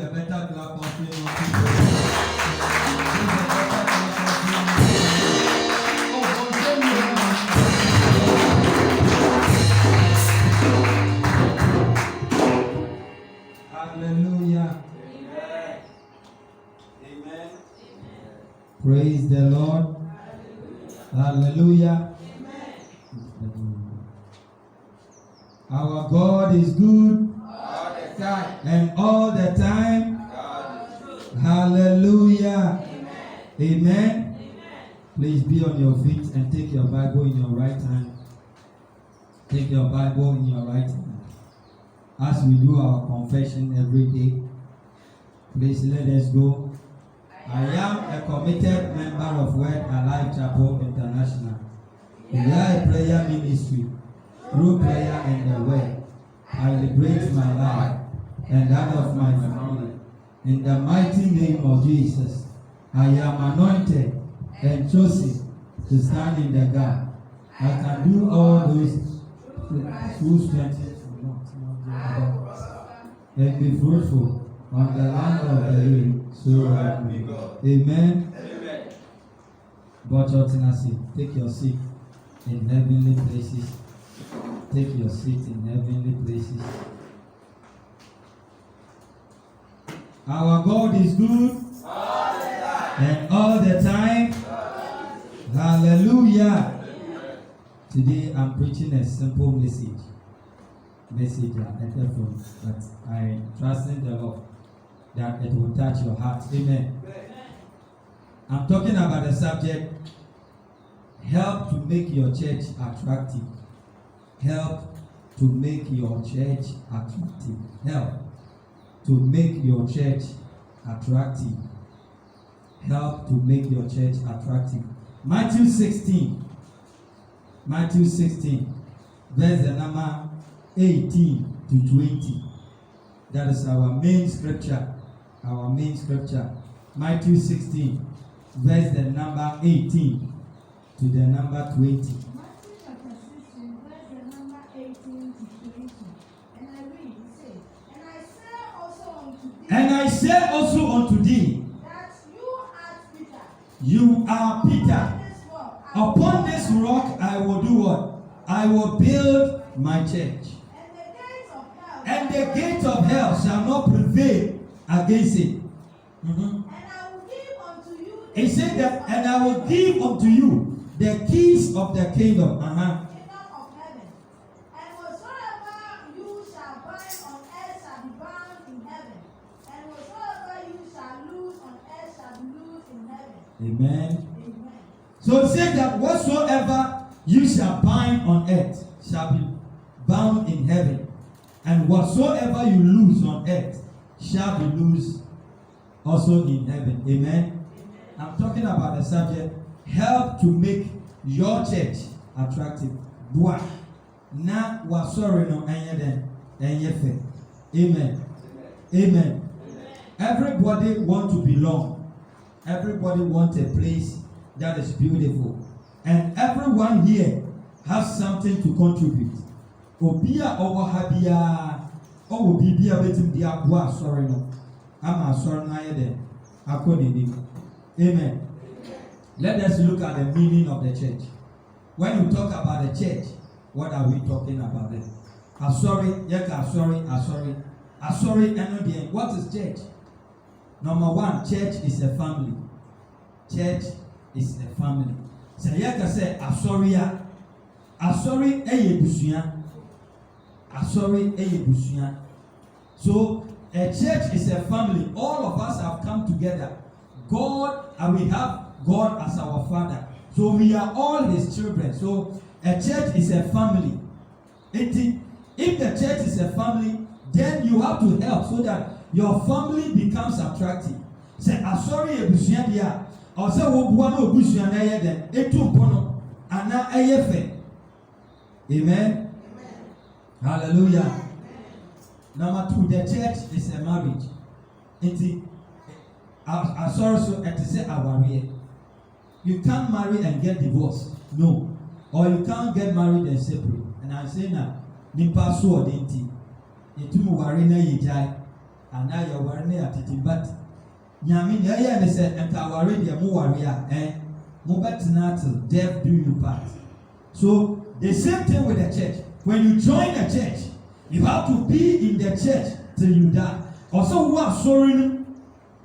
a better clap offering unto God. Give a better clap offering unto God. Oh, continue. Hallelujah. Amen. Amen. Praise the Lord. Hallelujah. Our God is good All the time. and all the time. God is good. Hallelujah. Amen. Please be on your feet and take your Bible in your right hand. Take your Bible in your right hand. As we do our confession every day, please let us go. I am a committed member of Word Alive Chapel International. We are a prayer ministry. Through prayer and the Word, I liberate my life and that of my family. In the mighty name of Jesus, I am anointed and chosen to stand in the gap. I can do all those who strengthen and be fruitful on the land of the living. So help me God. Amen. Amen. But take your seat in heavenly places. Take your seat in heavenly places. Our God is good All the time. and all the time. Hallelujah. Today I'm preaching a simple message. But I trust in the Lord that it will touch your heart. Amen. I'm talking about the subject, help to make your church attractive. Help to make your church attractive. Help to make your church attractive. Help to make your church attractive. Matthew 16, verse the number 18 to 20. That is our main scripture. Our main scripture. Matthew 16, verse the number 18 to the number 20. And I say also unto thee, that you are Peter. Upon this rock I will do what? I will build my church. And the gates of hell shall not prevail against it. And I will give unto you. He said that, and I will give unto you the keys of the kingdom. Kingdom of heaven. And whatsoever you shall bind on earth shall be bound in heaven. And whatsoever you shall loose on earth shall be loosed in heaven. Amen. Amen. So it said that whatsoever you shall bind on earth shall be bound in heaven. And whatsoever you loose on earth shall be loosed also in heaven. Amen. I'm talking about the subject, help to make your church attractive. Boa. Na wasori no enye fe. Amen. Amen. Everybody want to belong. Everybody want a place that is beautiful. And everyone here has something to contribute. Obia owo habia owo bibia betim dia boa asori no. Ama asori na ye de akoni. Amen. Let us look at the meaning of the church. When we talk about the church, what are we talking about then? Asori, yeka asori. Asori eno de. What is church? Number one, church is a family. Church is a family. So yeka say asori ya. Asori eye busuya. Asori eye busuya. So a church is a family. All of us have come together. God, and we have God as our father. So we are all his children. So a church is a family. If the church is a family, then you have to help so that your family becomes attractive. Say, asori ebusuya dia. Or say, wobuwa no ebusuya na ye den. Etu mpono. Ana eyefe. Amen. Hallelujah. Number two, the church is a marriage. So it is a warrior. You can't marry and get divorced. No. Or you can't get married and separate. And I say now, nimpa so odinti. Etumu wari na yijai. ana yɛ ware ne atete but nyame na ɛyɛ ne sɛ nka ware deɛ mo ware a mo bɛtena till death do you part. So the same thing with the church. When you join a church, you have to be in the church till you die. Also, who are sorry,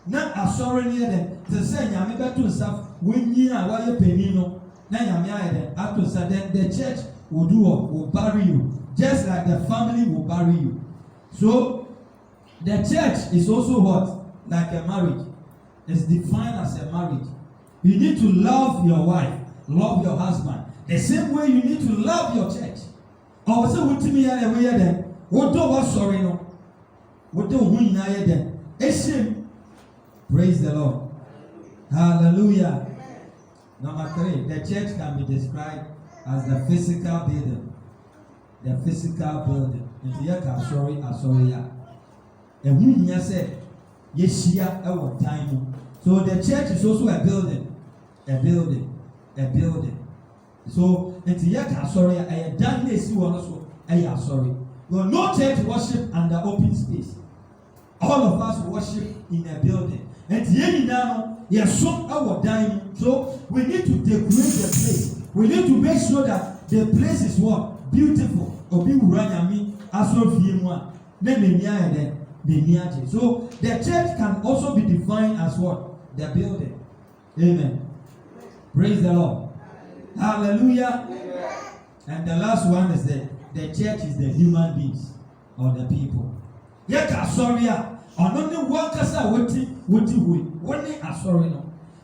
not sorry near them. To say, Yami betu stuff when you are while you're penino, na Yami then after so then the church will bury you, just like the family will bury you. So the church is also what? Like a marriage. It's defined as a marriage. You need to love your wife, love your husband. The same way you need to love your church. Also, what to me are away then? What do was sorry no? What do we know then? Praise the Lord. Hallelujah. Number 3, the church can be described as the physical building. The physical building. Into your sorry, ya. And who you say, yes, yeah, our time. So the church is also a building. A building. A building. So, into your sorry, I done this one also. I am sorry. Well, no church worship under open space. All of us worship in a building. And now, yes, some our time. So we need to decorate the place. We need to make sure that the place is what? Beautiful. So the church can also be defined as what? The building. Amen. Praise the Lord. Hallelujah. And the last one is that the church is the human beings or the people.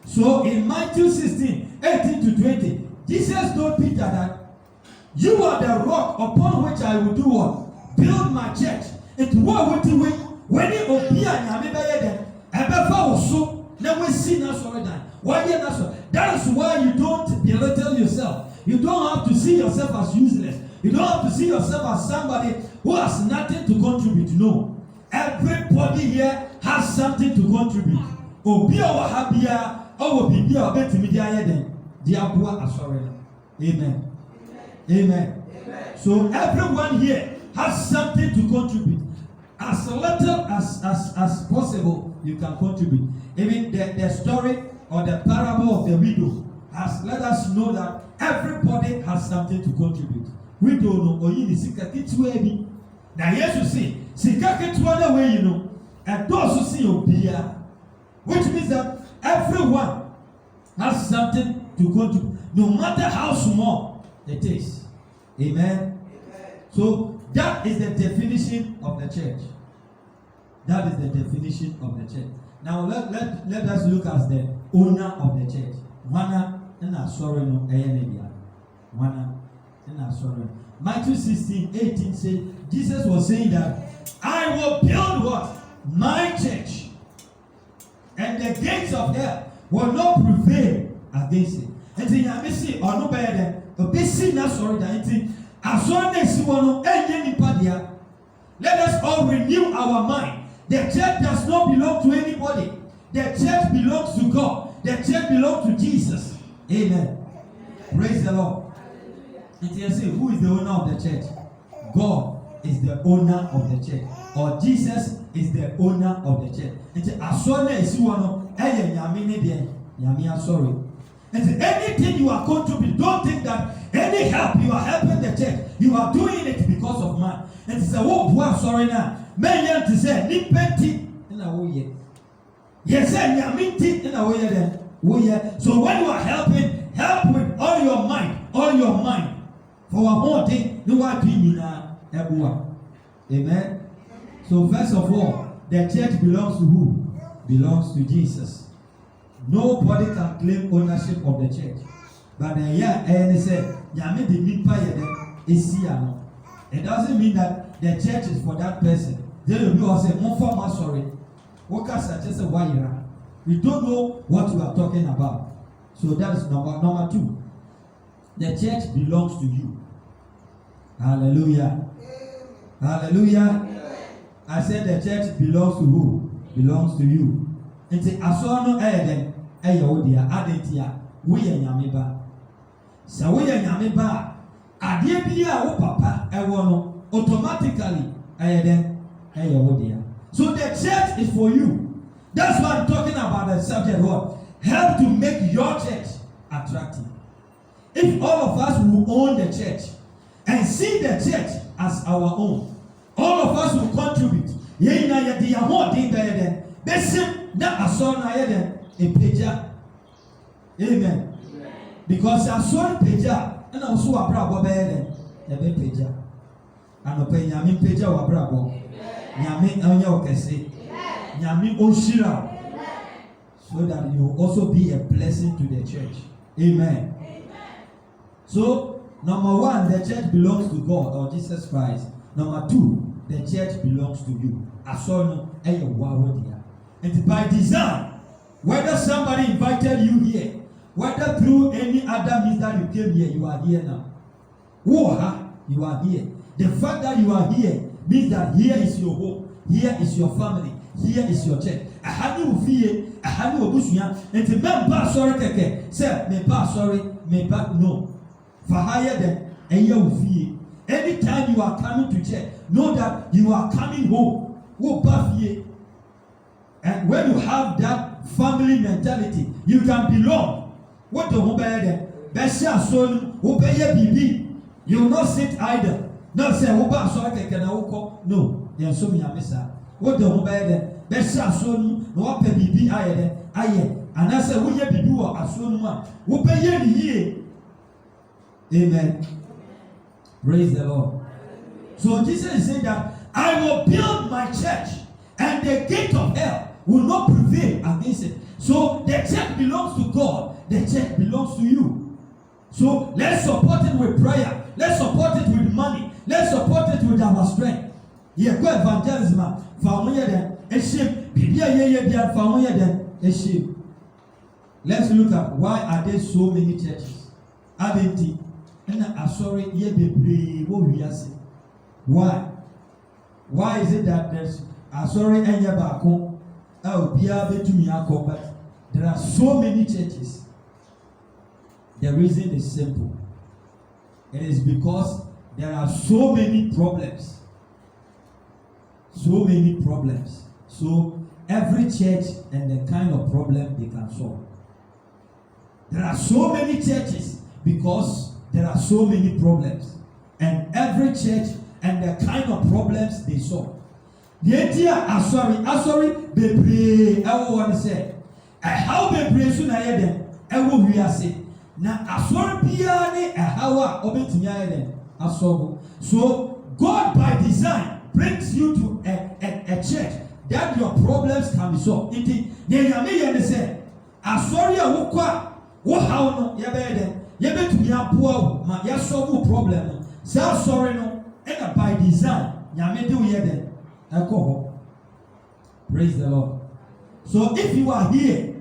So in Matthew 16:18-20, Jesus told Peter that you are the rock upon which I will do what? Build my church. It what when you obey that is why you don't belittle yourself. You don't have to see yourself as useless. You don't have to see yourself as somebody who has nothing to contribute. No. Everybody here has something to contribute. Amen. Amen. So everyone here has something to contribute. As little as possible, you can contribute. Even the story or the parable of the widow has let us know that everybody has something to contribute. We don't know. Now, yes, you see, Sikaketwana way, you know, and those who see Obia, which means that everyone has something to contribute, no matter how small it is. Amen. So that is the definition of the church. That is the definition of the church. Now let us look at the owner of the church. Matthew 16:18 says, Jesus was saying that I will build what? My church. And the gates of hell will not prevail against it. And then I see or no better than a basic sorry that as long as you want to let us all renew our mind. The church does not belong to anybody. The church belongs to God. The church belongs to Jesus. Amen. Praise the Lord. And you say, who is the owner of the church? God is the owner of the church. Or Jesus is the owner of the church. And as long as you want to, sorry. And anything you are contributing, don't think that any help you are helping the church, you are doing it because of man. And say, oh, boy, sorry now. Men to say, nipenti in a way. Yes, yaminti in a way then. So when you are helping, help with all your mind. For a whole thing, you are doing everyone. Amen. So first of all, the church belongs to who? Belongs to Jesus. Nobody can claim ownership of the church. But and say, it doesn't mean that the church is for that person. Then you will say, sorry. We don't know what you are talking about. So that is number 2. The church belongs to you. Hallelujah. Hallelujah. I said the church belongs to who? Belongs to you. And say, Asono Eden, Ayodia, Adetia, we are Yamiba. So we are Yamiba. Adebia, oh papa, I want automatically Eden, Ayodia. So the church is for you. That's why I'm talking about the subject. What? Help to make your church attractive. If all of us will own the church and see the church as our own, all of us will contribute. Amen. Because I saw Peja and also a bravo bed and a Peja. And a Penyamin Peja or Bravo. Yamin Anya Kese. Yamin Oshira. So that you will also be a blessing to the church. Amen. So, number one, the church belongs to God or Jesus Christ. Number two, the church belongs to you. Asono eye wawodia. And by design, whether somebody invited you here, whether through any other means that you came here, you are here now. You are here. The fact that you are here means that here is your home, here is your family, here is your church. Ahani ufie, ahani obusuya. Enti memba sorry keke. Say memba sorry, memba no. For higher than eye ufie. Anytime you are coming to church, know that you are coming home. And when you have that family mentality, you can belong. What the home there? Besha son, obey bibi. You will not sit idle. Not say oba sorry keke na uko. No, they so me amisa. What the home there? Besha son, no ope bibi aye. And I say we ye bibi wa asonu ma. Obey ye. Amen. Praise the Lord. So Jesus is saying that I will build my church and the gate of hell will not prevail against it. So the church belongs to God. The church belongs to you. So let's support it with prayer. Let's support it with money. Let's support it with our strength. Yeah, go evangelism. Let's look at why are there so many churches. Why? Why is it that there's but there are so many churches? The reason is simple. It is because there are so many problems. So many problems. So every church and the kind of problem they can solve. There are so many churches because there are so many problems. And every church and the kind of problems they solve. The idea, sorry, bebre, I want to say, how bebre soon I hear them, I will hear say. Now, sorry, piane, how obetimiya them, so God by design brings you to a church that your problems can be solved. It is, say, sorry, what how no, yebetimiya poor, ma yasolve problem. So sorry no, and by design, nyame do hear them. Alcohol. Praise the Lord. So if you are here,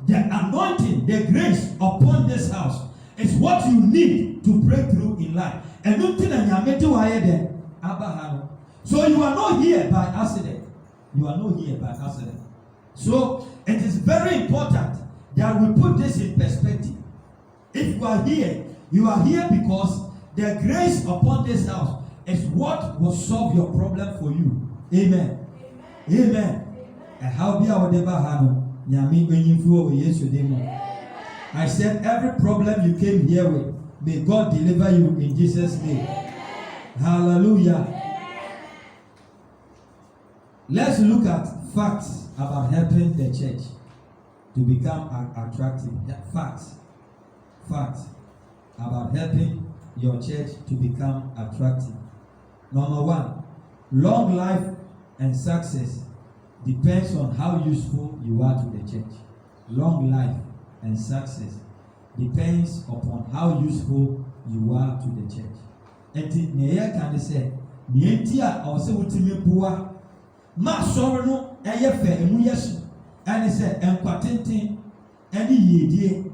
the anointing, the grace upon this house is what you need to break through in life. And nothing and nyame do hear them. Abraham. So you are not here by accident. You are not here by accident. So it is very important that we put this in perspective. If you are here because the grace upon this house is what will solve your problem for you. Amen. Amen. And how be our debahano? Nyami benyifu Yesu demo. I said every problem you came here with, may God deliver you in Jesus' name. Hallelujah. Let's look at facts about helping the church to become attractive. Facts about helping your church to become attractive. Number one, long life and success depends on how useful you are to the church. Long life and success depends upon how useful you are to the church. Enti neye kan say, nienti a ose wutimi bua, ma soro no eye fe emu yesu. Ani say enkwatenten ani yedie.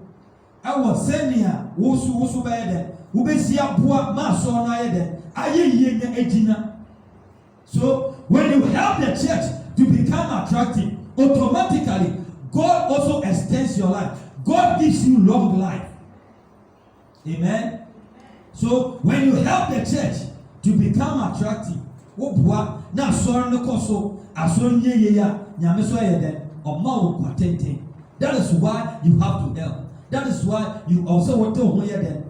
Awo senia wosu baye den. Ubesi abua ma soro na ye den. So when you help the church to become attractive, automatically God also extends your life. God gives you long life. Amen. So when you help the church to become attractive, na asɔre no kɔ so asɔre nye yie a nyame so ayɛ dɛ ɔma wo kwa tenten. That is why you have to help. That is why you also want to hear them.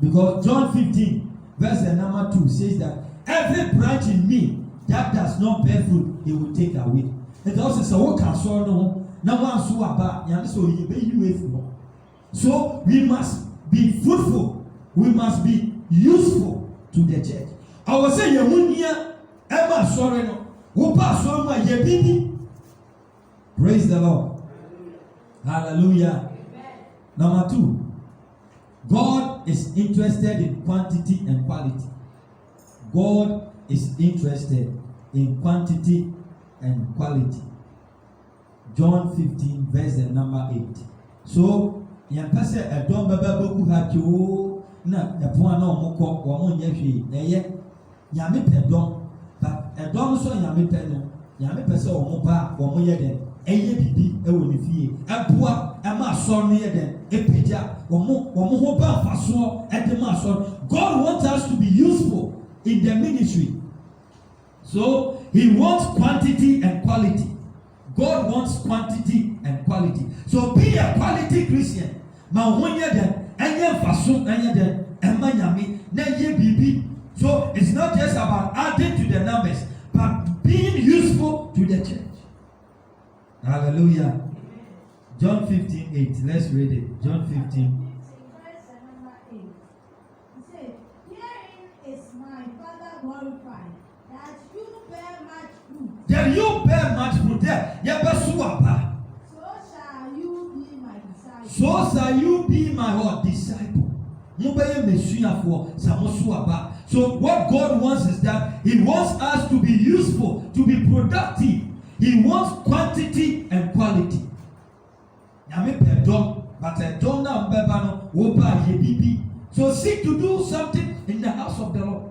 Because John 15, verse number 2 says that every branch in me that does not bear fruit, he will take away. It also says, "Oh, can so no, now one so about so you be you. So we must be fruitful. We must be useful to the church. I was saying, "Yemunia, Emma, sorry no." Praise the Lord. Hallelujah. Number 2, God is interested in quantity and quality. God is interested in quantity and quality. John 15, verse number 8. So, yankase edom baba boku hakio na epoa na omukọ wo nya hwe eye nyame pedom. But ɛdɔm nso nyame pɛ no nyame pɛ sɛ wɔn ba wɔn yɛ dɛ ɛyɛ bibi ɛwɔ ne fie ɛboa ɛma asɔr no yɛ dɛ ɛpagya wɔn ho ba afasoɔ ɛde ma asɔr. God wants us to be useful in the ministry, so He wants quantity and quality. God wants quantity and quality. So be a quality Christian. Ma wɔn yɛ dɛ ɛnyɛ faso ɛnyɛ dɛ ɛma nyame na ɛyɛ bibi. So it's not just about adding to the numbers, but being useful to the church. Hallelujah. John 15:8. Let's read it. John 15. Verse number 8. He said, "Herein is my Father glorified, that you bear much fruit. That you bear much fruit. So shall you be my disciple." So shall you be my what? Disciple. So what God wants is that He wants us to be useful, to be productive. He wants quantity and quality. So seek to do something in the house of the Lord.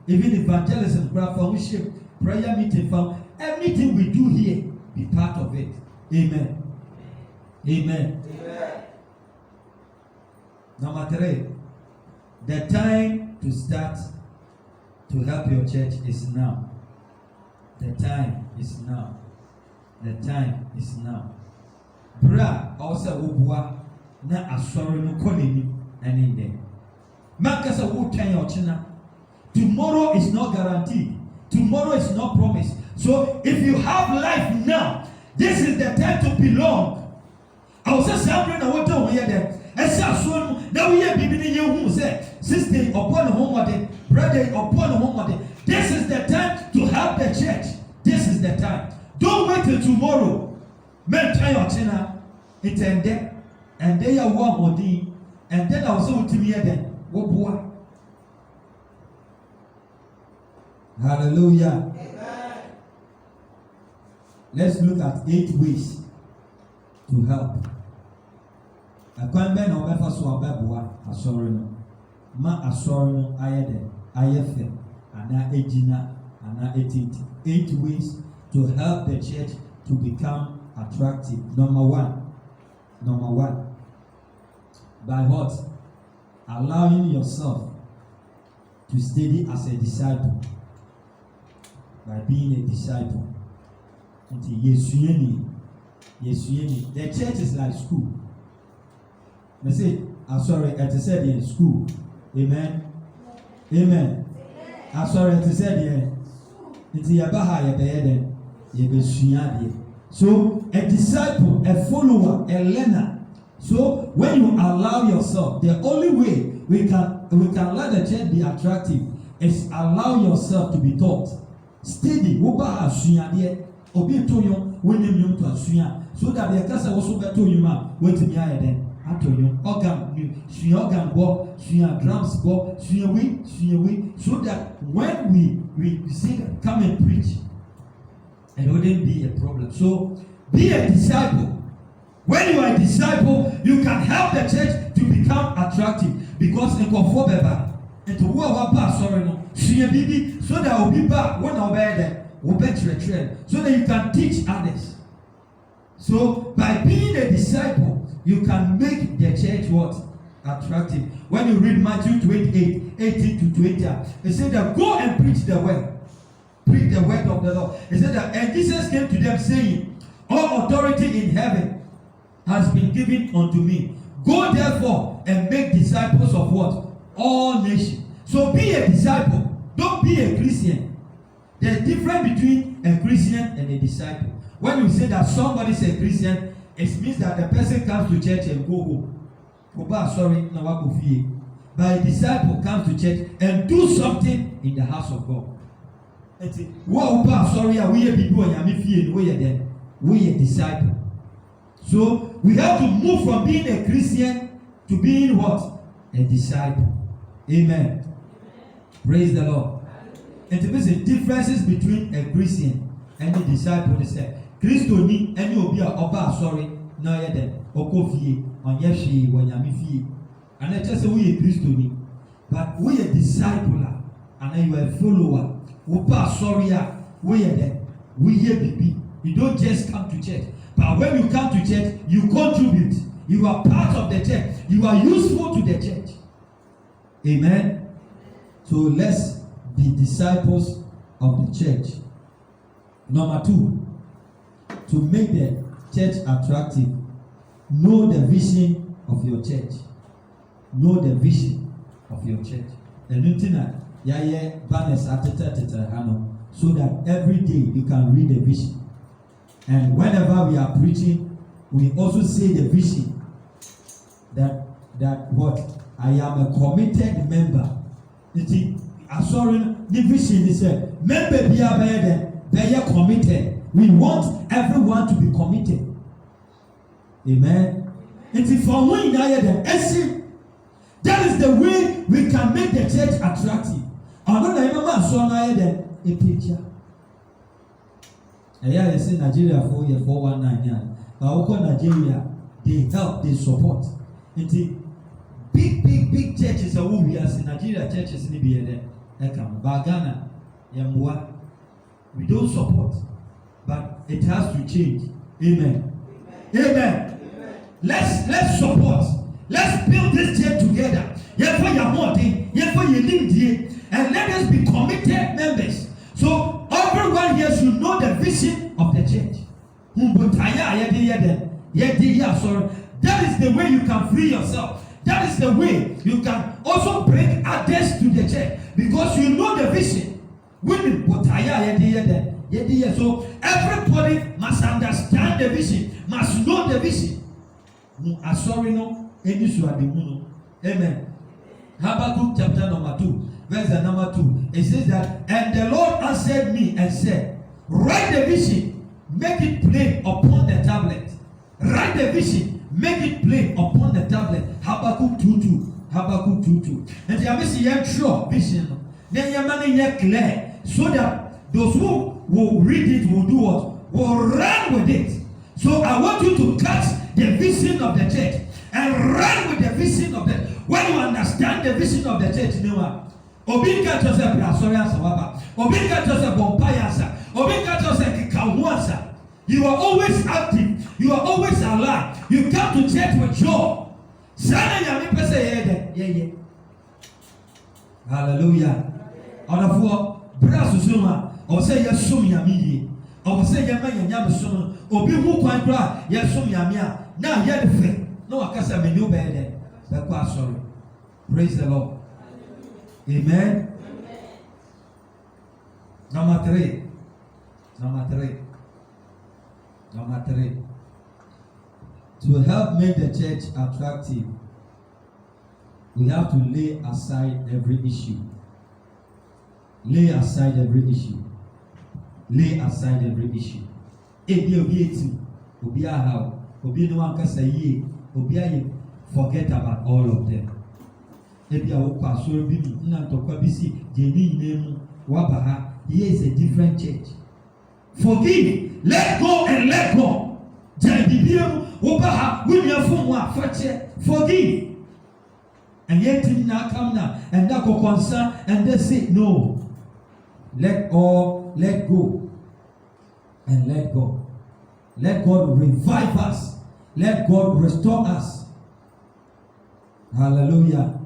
Even evangelism, fellowship, prayer meeting, everything we do here, be part of it. Amen. Amen. Amen. Number 3, the time to start to help your church is now. The time is now. The time is now. Bra also ubwa na asori no koneni and there. Makasa wo twan your china. Tomorrow is not guaranteed. Tomorrow is not promised. So if you have life now, this is the time to belong. I was just saying, I want to hear them. I said, "So now we are beginning you say, sister upon the home, brother upon the home. This is the time to help the church. This is the time. Don't wait till tomorrow. Men try your china, it ended, and they are one more day, and then I was able to hear them. What boy? Hallelujah. Amen. Let's look at 8 ways to help. Akwanbe na obefa so abeboa asori no. Ma asori no ayede, ayefe, ana ejina, ana etiti. 8 ways to help the church to become attractive. Number one. By what? Allowing yourself to study as a disciple. By being a disciple. Yesuyeni. The church is like school. I say, I'm sorry, I said in school. Amen. Amen. I'm sorry, I said in so a disciple, a follower, a learner. So when you allow yourself, the only way we can let the church be attractive is allow yourself to be taught. Steady, obi toyo when you to asuya so that the kasa also beto you ma wetin ya eden atoyo organ bo drums bo so that when we sing come and preach it wouldn't be a problem. So be a disciple. When you are a disciple, you can help the church to become attractive because in comfort beba and to wo wa pa sorry no so that will be back when I obey them. so that you can teach others. So by being a disciple, you can make the church what? Attractive. When you read Matthew 28, 18 to 20, it said that go and preach the word. Preach the word of the Lord. It said that, and Jesus came to them saying, all authority in heaven has been given unto me. Go therefore and make disciples of what? All nations. So be a disciple. Don't be a Christian. There's a difference between a Christian and a disciple. When you say that somebody is a Christian, it means that the person comes to church and go home. But a disciple comes to church and do something in the house of God. We a disciple. So we have to move from being a Christian to being what? A disciple. Amen. Praise the Lord. And to the differences between a Christian and a disciple, they say, Christo ni any obia oba sorry na yede okofie onye hwe wanyame fie. And I just say we a Christo ni, but we a discipler and you are a follower. Oba sorry we are there. We here baby. You don't just come to church, but when you come to church, you contribute. You are part of the church. You are useful to the church. Amen. So let's be disciples of the church. Number 2, to make the church attractive, know the vision of your church. Know the vision of your church. And banners so that every day you can read the vision. And whenever we are preaching, we also say the vision that what I am a committed member. You see, the vision is a member be they are committed. We want everyone to be committed. Amen. It is for when that is the way we can make the church attractive. I don't know a picture. You see Nigeria for year 419. But Nigeria, they help, they support. It's big churches are who we are in Nigeria churches in the Ghana, Yamua. We don't support, but it has to change. Amen. Amen. Let's support. Let's build this church together. And let us be committed members. So everyone here should know the vision of the church. That is the way you can free yourself. That is the way you can also bring others to the church, because you know the vision. So everybody must understand the vision, must know the vision. Amen. Habakkuk chapter number 2, verse number 2. It says that, and the Lord answered me and said, write the vision, make it plain upon the tablet. Write the vision, make it plain upon the tablet. Habakkuk 2:2. Habakkuk 2:2. And the Amisi sure vision. Then your money yet clear, so that those who will read it will do what? Will run with it. So I want you to catch the vision of the church and run with the vision of the church. When you understand the vision of the church, you know Obinka Joseph Brasoria Sawaba, Obinka Joseph Bompayasa, Obinka Joseph Kikawasa. You are always active, you are always alive. You come to church with joy. Hallelujah. For Brasusuma, or say Yasum Yami, or say Yamaya Yamasum, or be who quite cry, Yasum Yamia. Now, yet the faith. No, I can't say no bad. That's why sorry. Praise the Lord. Amen. Number 3. To help make the church attractive, we have to lay aside every issue. Lay aside every issue. Lay aside every issue. Forget about all of them. Here is a different church. Forgive, let go and let go. Forgive. And yet now come now and that go concern and they say no. Let go and let God. Let God revive us. Let God restore us. Hallelujah.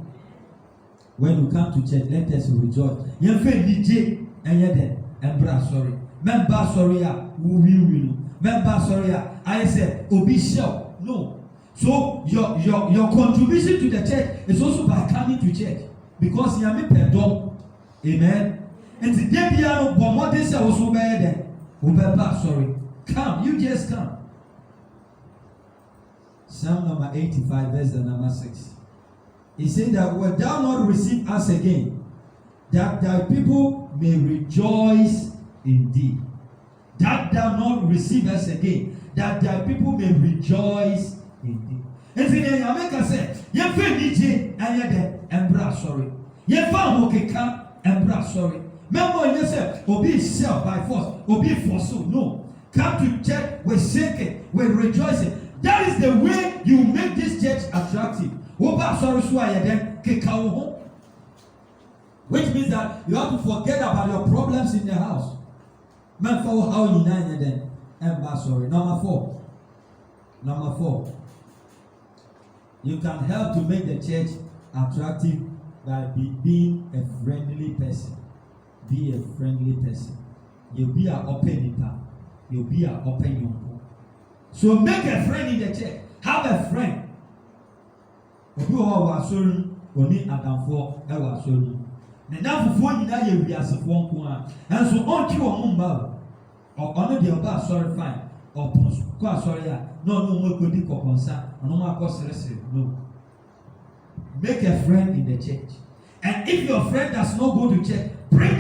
When you come to church, let us rejoice. Yemfe DJ and yede embra sorry. Member sorry ya will. Member sorry ya I said obi show. No. So your contribution to the church is also by coming to church because you are me perdon. Amen. And today we are no more this also better. Sorry. Come, you just come. Psalm number 85, verse number 6. He said that wilt thou not receive us again, that thy people may rejoice in thee. That thou not receive us again, that thy people may rejoice in thee. And then Yameka said, Yefe DJ and yede embra sorry. Yefa mokeka embra sorry. Remember you said, Obi self by force, Obi force. No. Come to church with shaking, with rejoicing. That is the way you make this church attractive. Which means that you have to forget about your problems in the house. Sorry. Number four. You can help to make the church attractive by being a friendly person. Be a friendly person. You'll be an open path. You'll be an open young. So make a friend in the church. Have a friend. Obi wa sorry, oni adamfo e wa sorry. Na dafofo nyina ye wiasefo nko a. Enso onki wo mba o. Ono de oba sorry fine. Opons ko sorry a. No mo kodi kokonsa. Ono ma ko sere. No. Make a friend in the church. And if your friend does not go to church, bring